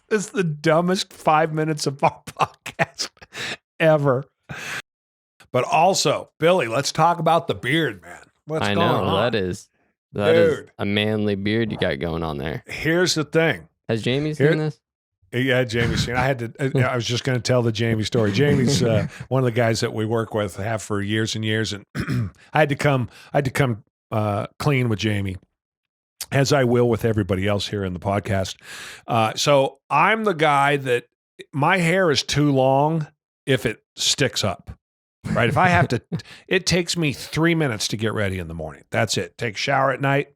It's the dumbest 5 minutes of our podcast ever. But also, Billy, let's talk about the beard, man. What's going on? That is a manly beard you got going on there. Here's the thing. Has Jamie seen this? Yeah, Jamie's seen. I was just going to tell the Jamie story. Jamie's one of the guys that we work with, have for years and years, and I had to come clean with Jamie, as I will with everybody else here in the podcast. So I'm the guy that my hair is too long if it sticks up. Right. If I have to, it takes me 3 minutes to get ready in the morning. That's it. Take a shower at night.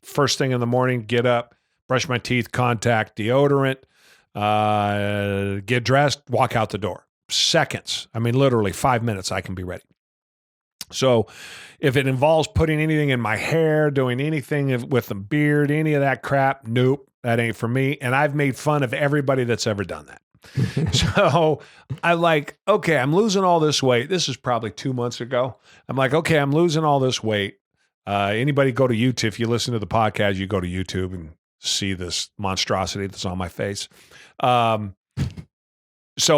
First thing in the morning, get up, brush my teeth, contact, deodorant, get dressed, walk out the door. Seconds. I mean, literally 5 minutes, I can be ready. So if it involves putting anything in my hair, doing anything with the beard, any of that crap, nope, that ain't for me. And I've made fun of everybody that's ever done that. So I'm losing all this weight. This is probably 2 months ago. I'm like, okay, I'm losing all this weight. Anybody go to YouTube? If you listen to the podcast, you go to YouTube and see this monstrosity that's on my face. So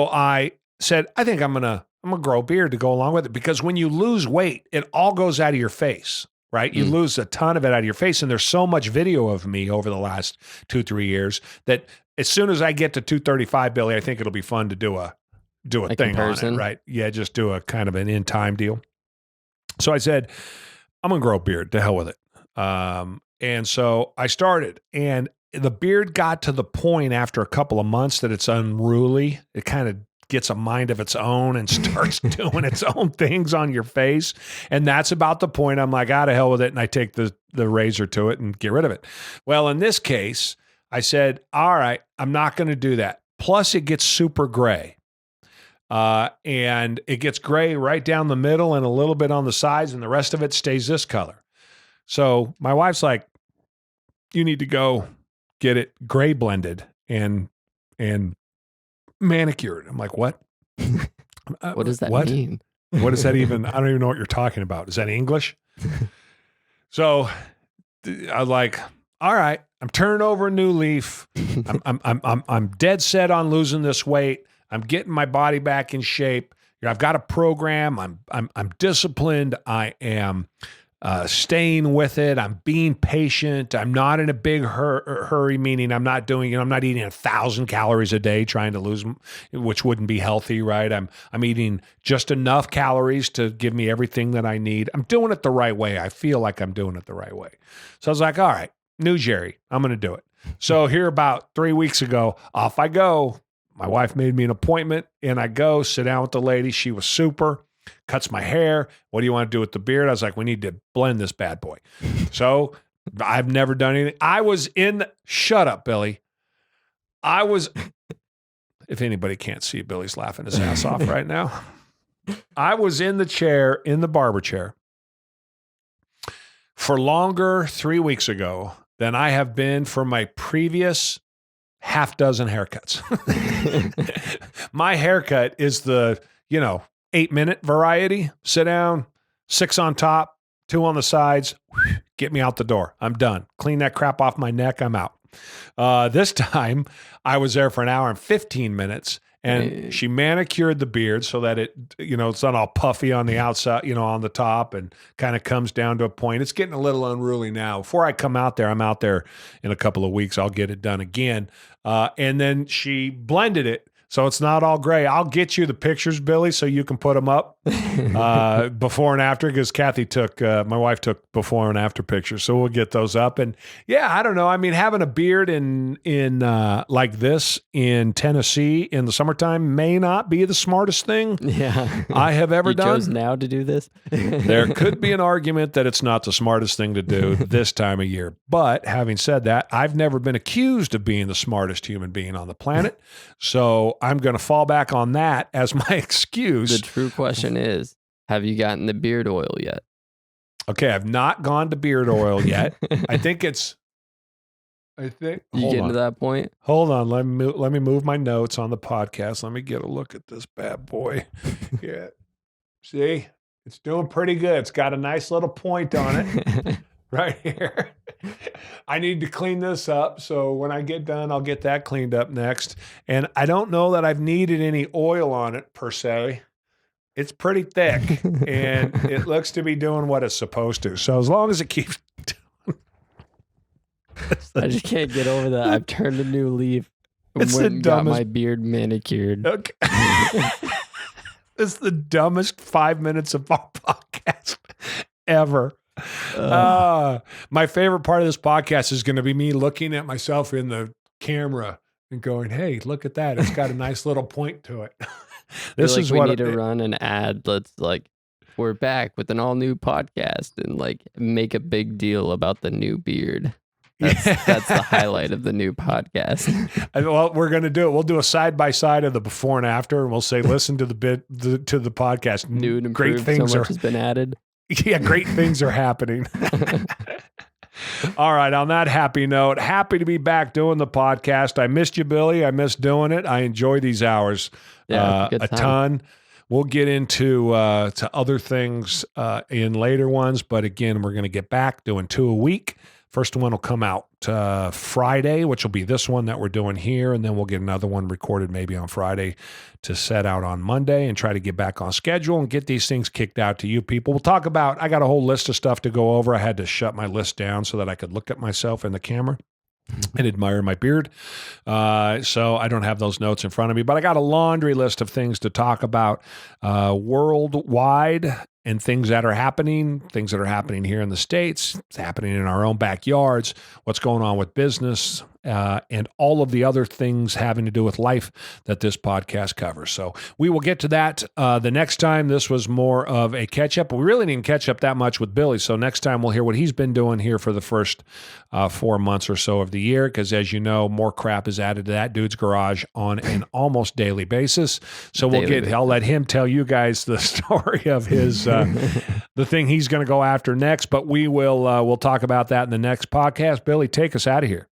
I said, I think I'm gonna grow a beard to go along with it, because when you lose weight, it all goes out of your face, right? You lose a ton of it out of your face. And there's so much video of me over the last 2-3 years that as soon as I get to 235, Billy, I think it'll be fun to do a thing comparison on it, right? Yeah, just do a kind of an in time deal. So I said, I'm going to grow a beard, to hell with it. And so I started, and the beard got to the point after a couple of months that it's unruly. It kind of gets a mind of its own and starts doing its own things on your face. And that's about the point I'm like, out of hell with it. And I take the razor to it and get rid of it. Well, in this case, I said, all right, I'm not going to do that. Plus it gets super gray. And it gets gray right down the middle and a little bit on the sides, and the rest of it stays this color. So my wife's like, you need to go get it gray blended and manicured. I'm like, what? What does that mean? What does that even? I don't even know what you're talking about. Is that English? So I was like, all right, I'm turning over a new leaf. I'm dead set on losing this weight. I'm getting my body back in shape. I've got a program. I'm disciplined. I am staying with it. I'm being patient. I'm not in a big hurry, meaning I'm not eating 1,000 calories a day trying to lose them, which wouldn't be healthy, right? I'm eating just enough calories to give me everything that I need. I'm doing it the right way. I feel like I'm doing it the right way. So I was like, all right, new Jerry, I'm going to do it. So here about 3 weeks ago, off I go. My wife made me an appointment, and I go sit down with the lady. She was super. Cuts my hair. What do you want to do with the beard? I was like, we need to blend this bad boy. So I've never done anything. Shut up, Billy. If anybody can't see, Billy's laughing his ass off right now. I was in the barber chair for longer 3 weeks ago than I have been for my previous half dozen haircuts. My haircut is the, 8-minute variety. Sit down, 6 on top, 2 on the sides, get me out the door. I'm done. Clean that crap off my neck. I'm out. This time I was there for 1 hour and 15 minutes, and she manicured the beard so that it, it's not all puffy on the outside, on the top, and kind of comes down to a point. It's getting a little unruly now. Before I come out there, I'm out there in a couple of weeks. I'll get it done again. And then she blended it so it's not all gray. I'll get you the pictures, Billy, so you can put them up before and after, because Kathy my wife took before and after pictures. So we'll get those up. And yeah, I don't know. I mean, having a beard in like this in Tennessee in the summertime may not be the smartest thing I have ever done. You chose now to do this? There could be an argument that it's not the smartest thing to do this time of year. But having said that, I've never been accused of being the smartest human being on the planet. So I'm going to fall back on that as my excuse. The true question is, have you gotten the beard oil yet? Okay, I've not gone to beard oil yet. I think you getting to that point? Hold on, let me move my notes on the podcast. Let me get a look at this bad boy. Yeah. See? It's doing pretty good. It's got a nice little point on it. right here. I need to clean this up. So when I get done, I'll get that cleaned up next. And I don't know that I've needed any oil on it per se. It's pretty thick and it looks to be doing what it's supposed to. So as long as it keeps I just can't get over that. I've turned a new leaf. It's Went the and got dumbest- my beard manicured. Okay. It's the dumbest 5 minutes of our podcast ever. My favorite part of this podcast is going to be me looking at myself in the camera and going, "Hey, look at that! It's got a nice little point to it." This like is we what need to run an ad. Let's we're back with an all new podcast and make a big deal about the new beard. That's the highlight of the new podcast. Well, we're going to do it. We'll do a side by side of the before and after, and we'll say, "Listen to the podcast. New and great improved, things so much are has been added." Yeah, great things are happening." All right. On that happy note, happy to be back doing the podcast. I missed you, Billy. I missed doing it. I enjoy these hours Yeah, a ton. We'll get into to other things in later ones, but again, we're going to get back doing 2 a week. First one will come out Friday, which will be this one that we're doing here, and then we'll get another one recorded maybe on Friday to set out on Monday and try to get back on schedule and get these things kicked out to you people. We'll talk about, I got a whole list of stuff to go over. I had to shut my list down so that I could look at myself in the camera and admire my beard. So I don't have those notes in front of me, but I got a laundry list of things to talk about worldwide and things that are happening here in the States. It's happening in our own backyards, what's going on with business, and all of the other things having to do with life that this podcast covers. So we will get to that the next time. This was more of a catch-up, but we really didn't catch up that much with Billy. So next time we'll hear what he's been doing here for the first 4 months or so of the year, because as you know, more crap is added to that dude's garage on an almost daily basis. So I'll let him tell you guys the story of his the thing he's going to go after next, but we'll talk about that in the next podcast. Billy, take us out of here.